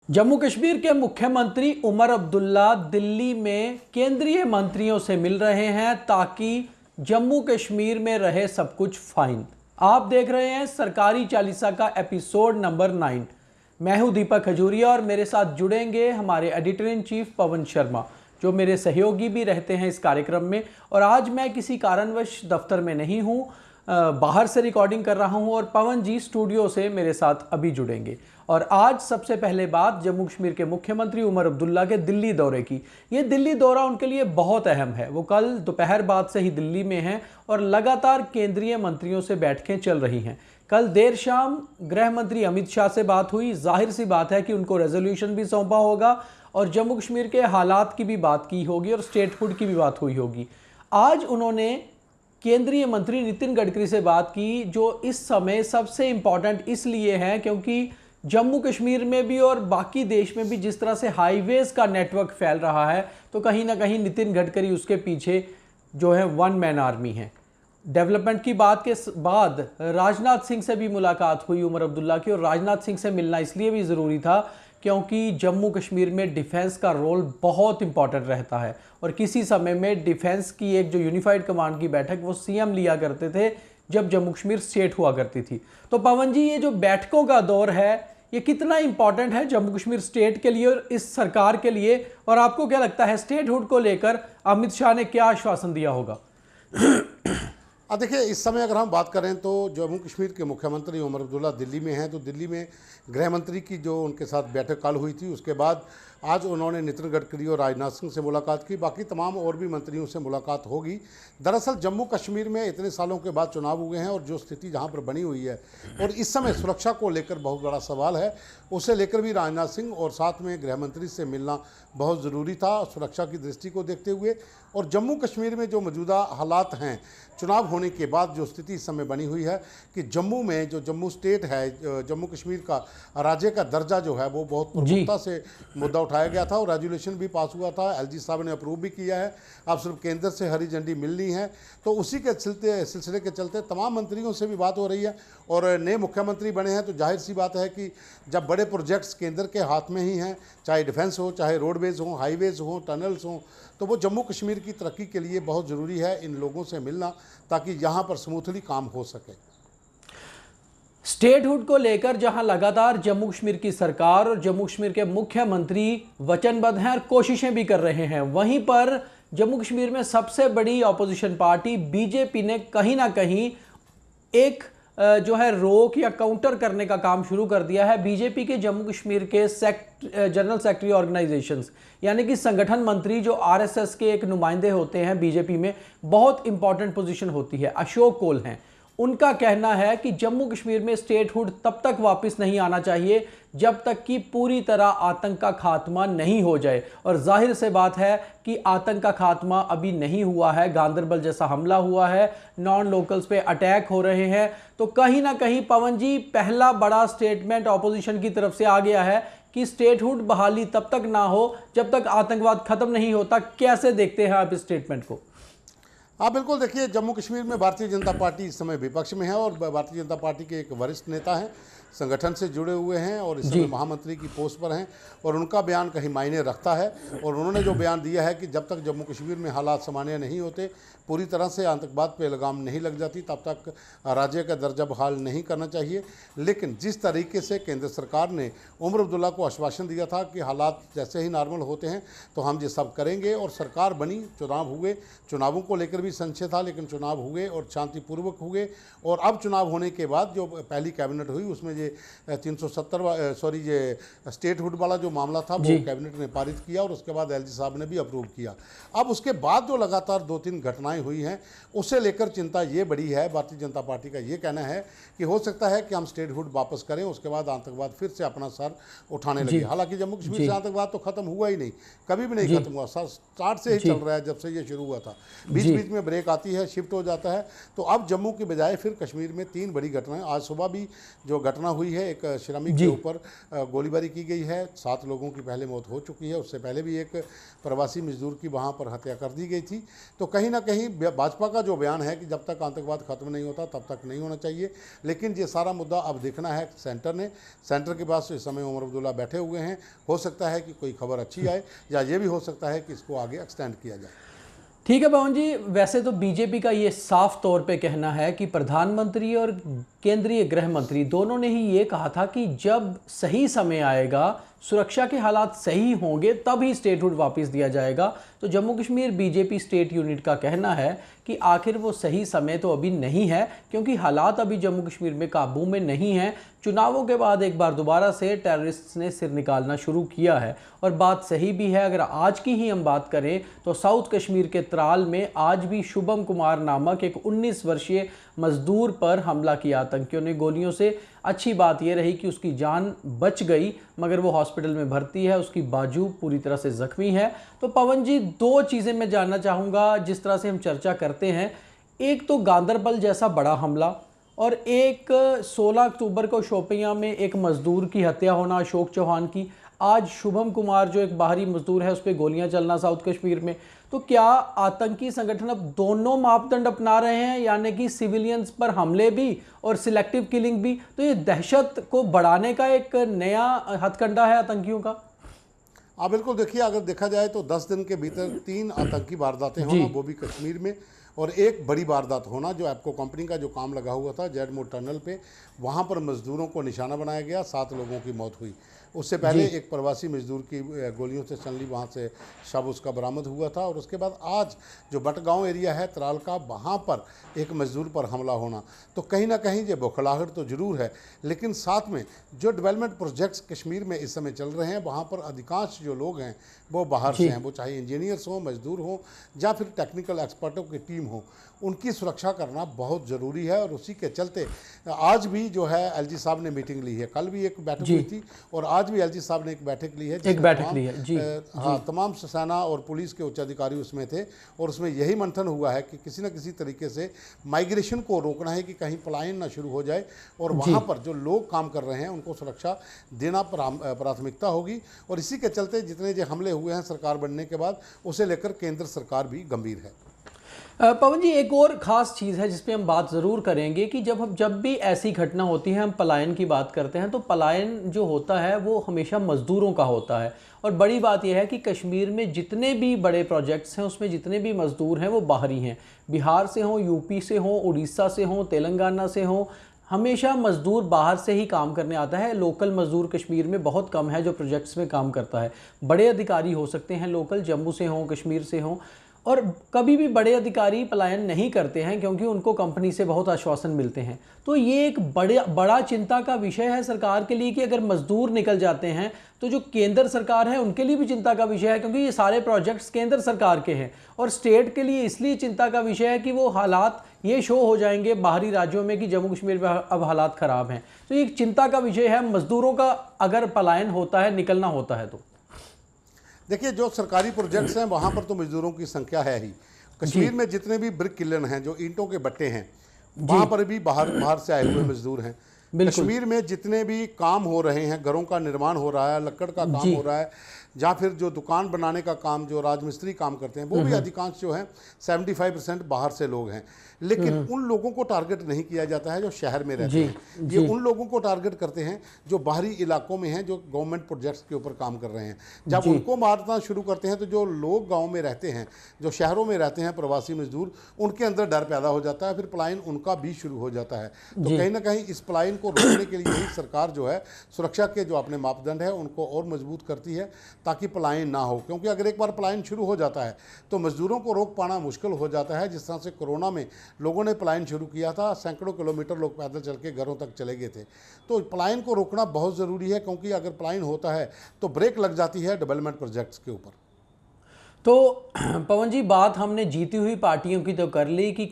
जम्मू कश्मीर के मुख्यमंत्री उमर अब्दुल्ला दिल्ली में केंद्रीय मंत्रियों से मिल रहे हैं ताकि जम्मू कश्मीर में रहे सब कुछ फाइन। आप देख रहे हैं सरकारी चालीसा का एपिसोड नंबर 9। मैं हूं दीपक खजूरिया और मेरे साथ जुड़ेंगे हमारे editor in chief Pawan Sharma, जो मेरे सहयोगी भी रहते हैं इस कार्यक्रम में। और आज मैं किसी कारणवश दफ्तर में नहीं हूं, बाहर से रिकॉर्डिंग कर रहा हूं और पवन जी स्टूडियो से मेरे साथ अभी जुड़ेंगे। और आज सबसे पहले बात जम्मू कश्मीर के मुख्यमंत्री उमर अब्दुल्ला के दिल्ली दौरे की। ये दिल्ली दौरा उनके लिए बहुत अहम है। वो कल दोपहर बाद से ही दिल्ली में हैं और लगातार केंद्रीय मंत्रियों से बैठकें चल रही हैं। कल देर शाम गृह मंत्री अमित शाह से बात हुई। जाहिर सी बात है कि उनको रेजोल्यूशन भी सौंपा होगा और जम्मू कश्मीर के हालात की भी बात की होगी और स्टेटहुड की भी बात हुई होगी। आज उन्होंने केंद्रीय मंत्री नितिन गडकरी से बात की, जो इस समय सबसे इंपॉर्टेंट इसलिए है क्योंकि जम्मू कश्मीर में भी और बाकी देश में भी जिस तरह से हाईवेज का नेटवर्क फैल रहा है, तो कहीं ना कहीं नितिन गडकरी उसके पीछे जो है वन मैन आर्मी है। डेवलपमेंट की बात के बाद राजनाथ सिंह से भी मुलाकात हुई उमर अब्दुल्ला की, और राजनाथ सिंह से मिलना इसलिए भी ज़रूरी था क्योंकि जम्मू कश्मीर में डिफेंस का रोल बहुत इंपॉर्टेंट रहता है। और किसी समय में डिफेंस की एक जो यूनिफाइड कमांड की बैठक वो सीएम लिया करते थे जब जम्मू कश्मीर स्टेट हुआ करती थी। तो पवन जी, ये जो बैठकों का दौर है ये कितना इंपॉर्टेंट है जम्मू कश्मीर स्टेट के लिए और इस सरकार के लिए, और आपको क्या लगता है स्टेटहुड को लेकर अमित शाह ने क्या आश्वासन दिया होगा? देखिए, इस समय अगर हम बात करें तो जम्मू कश्मीर के मुख्यमंत्री उमर अब्दुल्ला दिल्ली में हैं। तो दिल्ली में गृह मंत्री की जो उनके साथ बैठक कल हुई थी, उसके बाद आज उन्होंने नितिन गडकरी और राजनाथ सिंह से मुलाकात की। बाकी तमाम और भी मंत्रियों से मुलाकात होगी। दरअसल जम्मू कश्मीर में इतने सालों के बाद चुनाव हुए हैं और जो स्थिति जहां पर बनी हुई है और इस समय सुरक्षा को लेकर बहुत बड़ा सवाल है, उसे लेकर भी राजनाथ सिंह और साथ में गृह मंत्री से मिलना बहुत ज़रूरी था सुरक्षा की दृष्टि को देखते हुए। और जम्मू कश्मीर में जो मौजूदा हालात हैं, चुनाव होने के बाद जो स्थिति इस समय बनी हुई है कि जम्मू में जो जम्मू स्टेट है, जम्मू कश्मीर का राज्य का दर्जा जो है वो बहुत प्रमुखता से मुद्दा उठाया गया था और रेजोल्यूशन भी पास हुआ था। एलजी साहब ने अप्रूव भी किया है। अब सिर्फ केंद्र से हरी झंडी मिलनी है। तो उसी के सिलसिले के चलते तमाम मंत्रियों से भी बात हो रही है और नए मुख्यमंत्री बने हैं तो जाहिर सी बात है कि जब बड़े प्रोजेक्ट्स केंद्र के हाथ में ही हैं, चाहे डिफेंस हो, चाहे रोडवेज हो, हाईवेज हो, टनल्स हो, तो वो जम्मू कश्मीर की तरक्की के लिए बहुत ज़रूरी है इन लोगों से मिलना ताकि यहाँ पर स्मूथली काम हो सके। स्टेटहुड को लेकर जहां लगातार जम्मू कश्मीर की सरकार और जम्मू कश्मीर के मुख्यमंत्री वचनबद्ध हैं और कोशिशें भी कर रहे हैं, वहीं पर जम्मू कश्मीर में सबसे बड़ी ऑपोजिशन पार्टी बीजेपी ने कहीं ना कहीं एक जो है रोक या काउंटर करने का काम शुरू कर दिया है। बीजेपी के जम्मू कश्मीर के जनरल सेक्रेटरी ऑर्गेनाइजेशंस यानी कि संगठन मंत्री जो आरएसएस के एक नुमाइंदे होते हैं बीजेपी में, बहुत इंपॉर्टेंट पोजीशन होती है, अशोक कोल हैं। उनका कहना है कि जम्मू कश्मीर में स्टेटहुड तब तक वापस नहीं आना चाहिए जब तक कि पूरी तरह आतंक का खात्मा नहीं हो जाए। और जाहिर से बात है कि आतंक का खात्मा अभी नहीं हुआ है। गांदरबल जैसा हमला हुआ है, नॉन लोकल्स पे अटैक हो रहे हैं। तो कहीं ना कहीं पवन जी, पहला बड़ा स्टेटमेंट ऑपोजिशन की तरफ से आ गया है कि स्टेटहुड बहाली तब तक ना हो जब तक आतंकवाद खत्म नहीं होता। कैसे देखते हैं आप इस स्टेटमेंट को? हाँ बिल्कुल, देखिए, जम्मू कश्मीर में भारतीय जनता पार्टी इस समय विपक्ष में है और भारतीय जनता पार्टी के एक वरिष्ठ नेता हैं, संगठन से जुड़े हुए हैं और इस समय महामंत्री की पोस्ट पर हैं और उनका बयान कहीं मायने रखता है। और उन्होंने जो बयान दिया है कि जब तक जम्मू कश्मीर में हालात सामान्य नहीं होते, पूरी तरह से आतंकवाद पे लगाम नहीं लग जाती, तब तक राज्य का दर्जा बहाल नहीं करना चाहिए। लेकिन जिस तरीके से केंद्र सरकार ने उमर अब्दुल्ला को आश्वासन दिया था कि हालात जैसे ही नॉर्मल होते हैं तो हम ये सब करेंगे, और सरकार बनी, चुनाव हुए, चुनावों को लेकर भी संशय था लेकिन चुनाव हुए और शांतिपूर्वक हुए। और अब चुनाव होने के बाद जो पहली कैबिनेट हुई उसमें ये 370 ये स्टेटहुड वाला जो मामला था वो कैबिनेट ने पारित किया और उसके बाद एलजी साहब ने भी अप्रूव किया। अब उसके बाद जो लगातार 2-3 घटनाएं हुई हैं उसे लेकर चिंता ये बड़ी है। भारतीय जनता पार्टी का ये कहना है कि हो सकता है कि हम स्टेटहुड वापस करें, उसके बाद आतंकवाद फिर से अपना सर उठाने लगे। हालांकि जम्मू कश्मीर से आतंकवाद तो खत्म हुआ ही नहीं, कभी भी नहीं खत्म हुआ, स्टार्ट से ही चल रहा है जब से ये शुरू हुआ था। बीच बीच में ब्रेक आती है, शिफ्ट हो जाता है। तो अब जम्मू की बजाय फिर कश्मीर में 3 बड़ी घटनाएं, आज सुबह भी जो घटना घटना हुई है, एक श्रमिक के ऊपर गोलीबारी की गई है, 7 लोगों की पहले मौत हो चुकी है, उससे पहले भी एक प्रवासी मजदूर की वहाँ पर हत्या कर दी गई थी। तो कहीं ना कहीं भाजपा का जो बयान है कि जब तक आतंकवाद खत्म नहीं होता तब तक नहीं होना चाहिए, लेकिन ये सारा मुद्दा अब देखना है सेंटर के पास इस समय उमर अब्दुल्ला बैठे हुए हैं। हो सकता है कि कोई खबर अच्छी आए या ये भी हो सकता है कि इसको आगे एक्सटेंड किया जाए। ठीक है पवन जी, वैसे तो बीजेपी का ये साफ तौर पे कहना है कि प्रधानमंत्री और केंद्रीय गृह मंत्री दोनों ने ही ये कहा था कि जब सही समय आएगा, सुरक्षा के हालात सही होंगे, तब ही स्टेटहुड वापस दिया जाएगा। तो Jammu Kashmir BJP state unit का कहना है कि आखिर वो सही समय तो अभी नहीं है, क्योंकि हालात अभी जम्मू कश्मीर में काबू में नहीं हैं। चुनावों के बाद एक बार दोबारा से टेररिस्ट ने सिर निकालना शुरू किया है। और बात सही भी है, अगर आज की ही हम बात करें तो साउथ कश्मीर के त्राल में आज भी शुभम कुमार नामक एक 19 वर्षीय मजदूर पर हमला किया आतंकियों ने गोलियों से। अच्छी बात यह रही कि उसकी जान बच गई, मगर वो हॉस्पिटल में भर्ती है, उसकी बाजू पूरी तरह से जख्मी है। तो पवन जी, 2 चीज़ें मैं जानना चाहूँगा जिस तरह से हम चर्चा करते हैं। एक तो गांदरबल जैसा बड़ा हमला, और एक 16 अक्टूबर को शोपियां में एक मजदूर की हत्या होना अशोक चौहान की। आज शुभम कुमार जो एक बाहरी मजदूर है उस पर गोलियां चलना साउथ कश्मीर में। तो क्या आतंकी संगठन अब दोनों मापदंड अपना रहे हैं, यानी कि सिविलियंस पर हमले भी और सिलेक्टिव किलिंग भी? तो ये दहशत को बढ़ाने का एक नया हथकंडा है आतंकियों का। हाँ बिल्कुल, देखिए अगर देखा जाए तो 10 दिन के भीतर 3 आतंकी वारदातें होना, वो भी कश्मीर में, और एक बड़ी वारदात होना जो एप्को कंपनी का जो काम लगा हुआ था जेडमो टनल पे, वहाँ पर मजदूरों को निशाना बनाया गया, 7 लोगों की मौत हुई। उससे पहले एक प्रवासी मजदूर की गोलियों से चलनी वहाँ से शव उसका बरामद हुआ था। और उसके बाद आज जो बटगांव एरिया है त्राल का, वहाँ पर एक मजदूर पर हमला होना, तो कहीं ना कहीं ये बौखलाहट तो ज़रूर है। लेकिन साथ में जो डेवलपमेंट प्रोजेक्ट्स कश्मीर में इस समय चल रहे हैं, वहाँ पर अधिकांश जो लोग हैं वो बाहर से हैं, वो चाहे इंजीनियर्स हों, मजदूर हों, या फिर टेक्निकल एक्सपर्टों की टीम हो, उनकी सुरक्षा करना बहुत ज़रूरी है। और उसी के चलते आज भी जो है एलजी साहब ने मीटिंग ली है, कल भी एक बैठक हुई थी और आज भी एलजी साहब ने एक बैठक ली है, तमाम सेना और पुलिस के उच्च अधिकारी उसमें थे। और उसमें यही मंथन हुआ है कि किसी न किसी तरीके से माइग्रेशन को रोकना है कि कहीं पलायन ना शुरू हो जाए, और वहाँ पर जो लोग काम कर रहे हैं उनको सुरक्षा देना प्राथमिकता होगी। और इसी के चलते जितने जो हमले हुए हैं सरकार बनने के बाद, उसे लेकर केंद्र सरकार भी गंभीर है। पवन जी, एक और ख़ास चीज़ है जिस पे हम बात ज़रूर करेंगे कि जब भी ऐसी घटना होती है, हम पलायन की बात करते हैं, तो पलायन जो होता है वो हमेशा मज़दूरों का होता है। और बड़ी बात यह है कि कश्मीर में जितने भी बड़े प्रोजेक्ट्स हैं उसमें जितने भी मज़दूर हैं वो बाहरी हैं, बिहार से हों, यूपी से हों, उड़ीसा से हों, तेलंगाना से हों, हमेशा मज़दूर बाहर से ही काम करने आता है। लोकल मज़दूर कश्मीर में बहुत कम है जो प्रोजेक्ट्स में काम करता है। बड़े अधिकारी हो सकते हैं लोकल, जम्मू से हों, कश्मीर से हों, और कभी भी बड़े अधिकारी पलायन नहीं करते हैं क्योंकि उनको कंपनी से बहुत आश्वासन मिलते हैं। तो ये एक बड़ा चिंता का विषय है सरकार के लिए कि अगर मजदूर निकल जाते हैं तो जो केंद्र सरकार है उनके लिए भी चिंता का विषय है, क्योंकि ये सारे प्रोजेक्ट्स केंद्र सरकार के हैं। और स्टेट के लिए इसलिए चिंता का विषय है कि वो हालात ये शो हो जाएंगे बाहरी राज्यों में कि जम्मू कश्मीर में अब हालात ख़राब हैं। तो ये एक चिंता का विषय है मजदूरों का, अगर पलायन होता है, निकलना होता है तो। देखिए जो सरकारी प्रोजेक्ट्स हैं वहाँ पर तो मजदूरों की संख्या है ही। कश्मीर में जितने भी ब्रिक किलन हैं, जो ईंटों के भट्टे हैं, वहाँ पर भी बाहर से आए हुए मजदूर हैं। कश्मीर में जितने भी काम हो रहे हैं, घरों का निर्माण हो रहा है, लकड़ का काम हो रहा है, या फिर जो दुकान बनाने का काम, जो राजमिस्त्री काम करते हैं, वो भी अधिकांश जो हैं 75% बाहर से लोग हैं। लेकिन उन लोगों को टारगेट नहीं किया जाता है जो शहर में रहते हैं। ये उन लोगों को टारगेट करते हैं जो बाहरी इलाकों में हैं, जो गवर्नमेंट प्रोजेक्ट्स के ऊपर काम कर रहे हैं। जब उनको मारना शुरू करते हैं तो जो लोग गांव में रहते हैं, जो शहरों में रहते हैं, प्रवासी मजदूर, उनके अंदर डर पैदा हो जाता है, फिर पलायन उनका भी शुरू हो जाता है। तो कहीं ना कहीं इस पलायन को रोकने के लिए ही सरकार जो है सुरक्षा के जो अपने मापदंड है उनको और मजबूत करती है ताकि पलायन ना हो। क्योंकि अगर एक बार पलायन शुरू हो जाता है तो मजदूरों को रोक पाना मुश्किल हो जाता है। जिस तरह से कोरोना में लोगों ने पलायन शुरू किया था, सैकड़ों किलोमीटर लोग पैदल चल के घरों तक चले गए थे। तो पलायन को रोकना बहुत ज़रूरी है, क्योंकि अगर पलायन होता है तो ब्रेक लग जाती है डेवलपमेंट प्रोजेक्ट्स के ऊपर। तो पवन जी, बात हमने जीती हुई पार्टियों की तो कर ली कि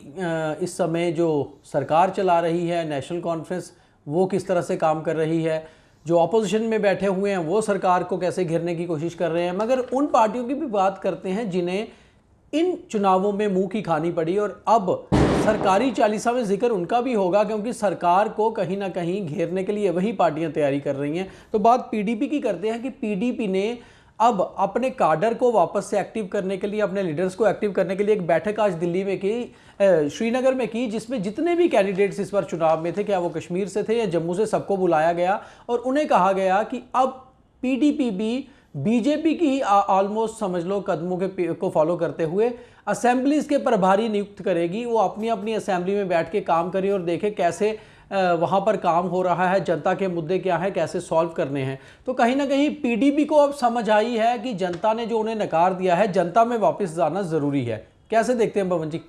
इस समय जो सरकार चला रही है, नेशनल कॉन्फ्रेंस, वो किस तरह से काम कर रही है, जो ऑपोजिशन में बैठे हुए हैं वो सरकार को कैसे घेरने की कोशिश कर रहे हैं। मगर उन पार्टियों की भी बात करते हैं जिन्हें इन चुनावों में मुंह की खानी पड़ी और अब सरकारी चालीसा में जिक्र उनका भी होगा, क्योंकि सरकार को कहीं ना कहीं घेरने के लिए वही पार्टियां तैयारी कर रही हैं। तो बात पीडीपी की करते हैं कि पीडीपी ने अब अपने काडर को वापस से एक्टिव करने के लिए, अपने लीडर्स को एक्टिव करने के लिए एक बैठक आज दिल्ली में की, श्रीनगर में की, जिसमें जितने भी कैंडिडेट्स इस बार चुनाव में थे, क्या वो कश्मीर से थे या जम्मू से, सबको बुलाया गया और उन्हें कहा गया कि अब पीडीपी भी बीजेपी की ही ऑलमोस्ट समझ लो कदमों को फॉलो करते हुए असेंबलीज के प्रभारी नियुक्त करेगी। वो अपनी अपनी असेंबली में बैठ के काम करे और देखे कैसे वहाँ पर काम हो रहा है, जनता के मुद्दे क्या है, कैसे सॉल्व करने हैं। तो कहीं ना कहीं पीडीपी को अब समझ आई है कि जनता ने जो उन्हें नकार दिया है, जनता में वापस जाना ज़रूरी है। कैसे देखते हैं पवन जी?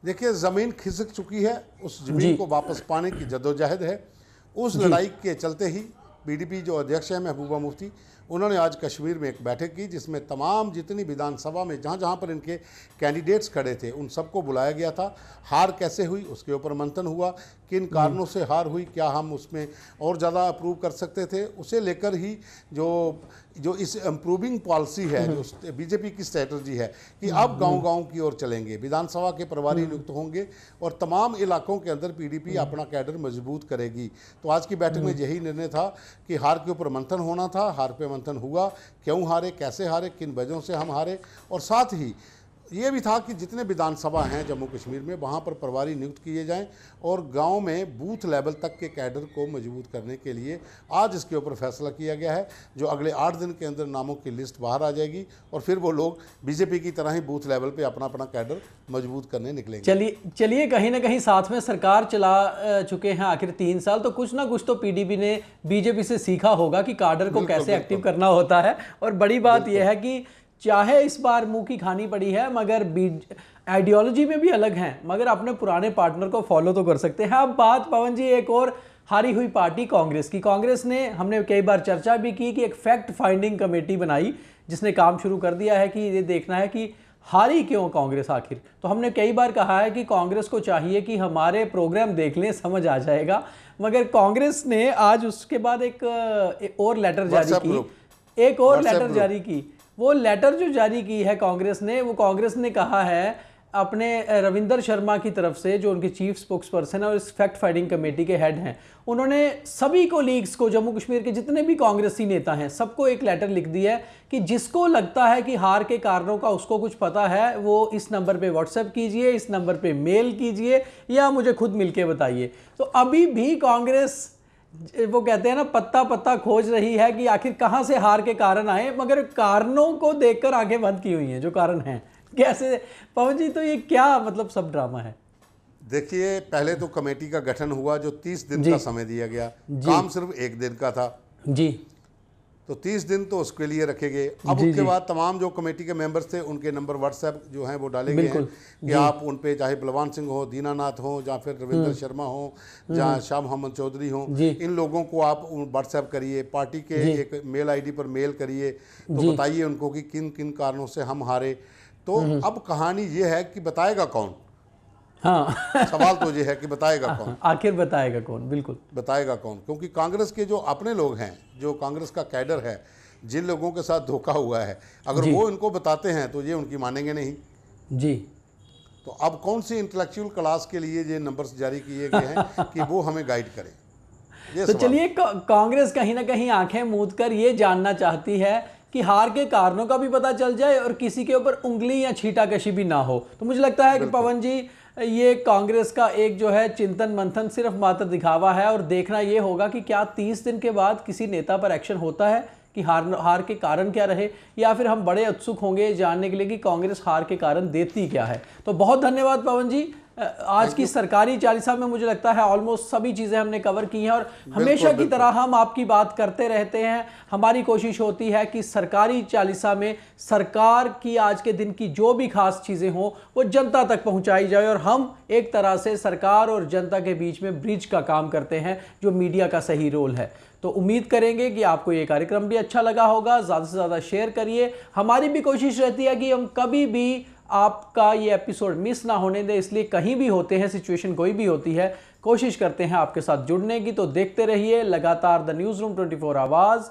देखिए, ज़मीन खिसक चुकी है, उस ज़मीन को वापस पाने की जद्दोजहद है। उस लड़ाई के चलते ही पीडीपी जो अध्यक्ष है महबूबा मुफ्ती, उन्होंने आज कश्मीर में एक बैठक की, जिसमें तमाम जितनी विधानसभा में जहाँ जहाँ पर इनके कैंडिडेट्स खड़े थे उन सबको बुलाया गया था। हार कैसे हुई उसके ऊपर मंथन हुआ, किन कारणों से हार हुई, क्या हम उसमें और ज़्यादा अप्रूव कर सकते थे, उसे लेकर ही जो इस इम्प्रूविंग पॉलिसी है, जो बीजेपी की स्ट्रेटजी है कि अब गांव-गांव की ओर चलेंगे, विधानसभा के प्रभारी नियुक्त होंगे और तमाम इलाकों के अंदर पीडीपी अपना कैडर मजबूत करेगी। तो आज की बैठक में यही निर्णय था कि हार के ऊपर मंथन होना था। हार पे मंथन हुआ, क्यों हारे, कैसे हारे, किन वजहों से हम हारे, और साथ ही ये भी था कि जितने विधानसभा हैं जम्मू कश्मीर में, वहाँ पर प्रभारी नियुक्त किए जाएं और गांव में बूथ लेवल तक के कैडर को मजबूत करने के लिए आज इसके ऊपर फैसला किया गया है। जो अगले 8 दिन के अंदर नामों की लिस्ट बाहर आ जाएगी और फिर वो लोग बीजेपी की तरह ही बूथ लेवल पे अपना अपना कैडर मजबूत करने निकलेंगे। चलिए कहीं ना कहीं साथ में सरकार चला चुके हैं आखिर 3 साल, तो कुछ ना कुछ तो पीडीपी ने बीजेपी से सीखा होगा कि काडर को कैसे एक्टिव करना होता है। और बड़ी बात यह है कि चाहे इस बार मुंह की खानी पड़ी है, मगर आइडियोलॉजी में भी अलग हैं, मगर अपने पुराने पार्टनर को फॉलो तो कर सकते हैं। अब बात पवन जी एक और हारी हुई पार्टी कांग्रेस की। कांग्रेस ने, हमने कई बार चर्चा भी की कि एक फैक्ट फाइंडिंग कमेटी बनाई, जिसने काम शुरू कर दिया है कि ये देखना है कि हारी क्यों कांग्रेस आखिर। तो हमने कई बार कहा है कि कांग्रेस को चाहिए कि हमारे प्रोग्राम देख लें, समझ आ जाएगा, मगर कांग्रेस ने आज उसके बाद एक और लेटर जारी की। वो लेटर जो जारी की है कांग्रेस ने, वो कांग्रेस ने कहा है अपने रविंदर शर्मा की तरफ से, जो उनके चीफ स्पोक्स पर्सन है और इस फैक्ट फाइंडिंग कमेटी के हेड हैं, उन्होंने सभी कोलीग्स को, जम्मू कश्मीर के जितने भी कांग्रेसी नेता हैं, सबको एक लेटर लिख दिया है कि जिसको लगता है कि हार के कारणों का उसको कुछ पता है, वो इस नंबर पे व्हाट्सएप कीजिए, इस नंबर पे मेल कीजिए या मुझे खुद मिलके बताइए। तो अभी भी कांग्रेस, वो कहते हैं ना, पत्ता पत्ता खोज रही है कि आखिर कहां से हार के कारण आए, मगर कारणों को देखकर आंखें बंद की हुई हैं जो कारण हैं। कैसे पवन जी, तो ये क्या मतलब सब ड्रामा है? देखिए, पहले तो कमेटी का गठन हुआ, जो 30 दिन का समय दिया गया, काम सिर्फ 1 दिन का था जी, तो 30 दिन तो उसके लिए रखे गए। अब उसके बाद तमाम जो कमेटी के मेंबर्स थे उनके नंबर व्हाट्सएप जो हैं वो डाले गए हैं कि आप उन पे, चाहे बलवान सिंह हो, दीनानाथ हो, या फिर रविंदर शर्मा हो, या शाह मोहम्मद चौधरी हो, इन लोगों को आप व्हाट्सएप करिए, पार्टी के एक मेल आईडी पर मेल करिए, तो बताइए उनको कि किन किन कारणों से हम हारे। तो अब कहानी ये है कि बताएगा कौन? हाँ सवाल तो ये है कि बताएगा कौन, आखिर बताएगा कौन? बिल्कुल बताएगा कौन, क्योंकि कांग्रेस के जो अपने लोग हैं, जो कांग्रेस का कैडर है, जिन लोगों के साथ धोखा हुआ है, अगर वो इनको बताते हैं तो ये उनकी मानेंगे नहीं जी। तो अब कौन सी इंटेलेक्चुअल क्लास के लिए ये नंबर्स जारी किए गए हैं कि वो हमें गाइड करें? तो चलिए, कांग्रेस कहीं ना कहीं आंखें मूंद कर ये जानना चाहती है कि हार के कारणों का भी पता चल जाए और किसी के ऊपर उंगली या छींटाकशी भी ना हो। तो मुझे लगता है कि पवन जी, ये कांग्रेस का एक जो है चिंतन मंथन सिर्फ मात्र दिखावा है, और देखना ये होगा कि क्या 30 दिन के बाद किसी नेता पर एक्शन होता है कि हार के कारण क्या रहे, या फिर हम बड़े उत्सुक होंगे जानने के लिए कि कांग्रेस हार के कारण देती क्या है। तो बहुत धन्यवाद पवन जी। आज की सरकारी चालीसा में मुझे लगता है ऑलमोस्ट सभी चीज़ें हमने कवर की हैं, और हमेशा की तरह हम आपकी बात करते रहते हैं। हमारी कोशिश होती है कि सरकारी चालीसा में सरकार की आज के दिन की जो भी खास चीज़ें हों वो जनता तक पहुंचाई जाए, और हम एक तरह से सरकार और जनता के बीच में ब्रिज का काम करते हैं, जो मीडिया का सही रोल है। तो उम्मीद करेंगे कि आपको ये कार्यक्रम भी अच्छा लगा होगा। ज़्यादा से ज़्यादा शेयर करिए। हमारी भी कोशिश रहती है कि हम कभी भी आपका ये एपिसोड मिस ना होने दें, इसलिए कहीं भी होते हैं, सिचुएशन कोई भी होती है, कोशिश करते हैं आपके साथ जुड़ने की। तो देखते रहिए लगातार द न्यूज़ रूम 24 आवाज़।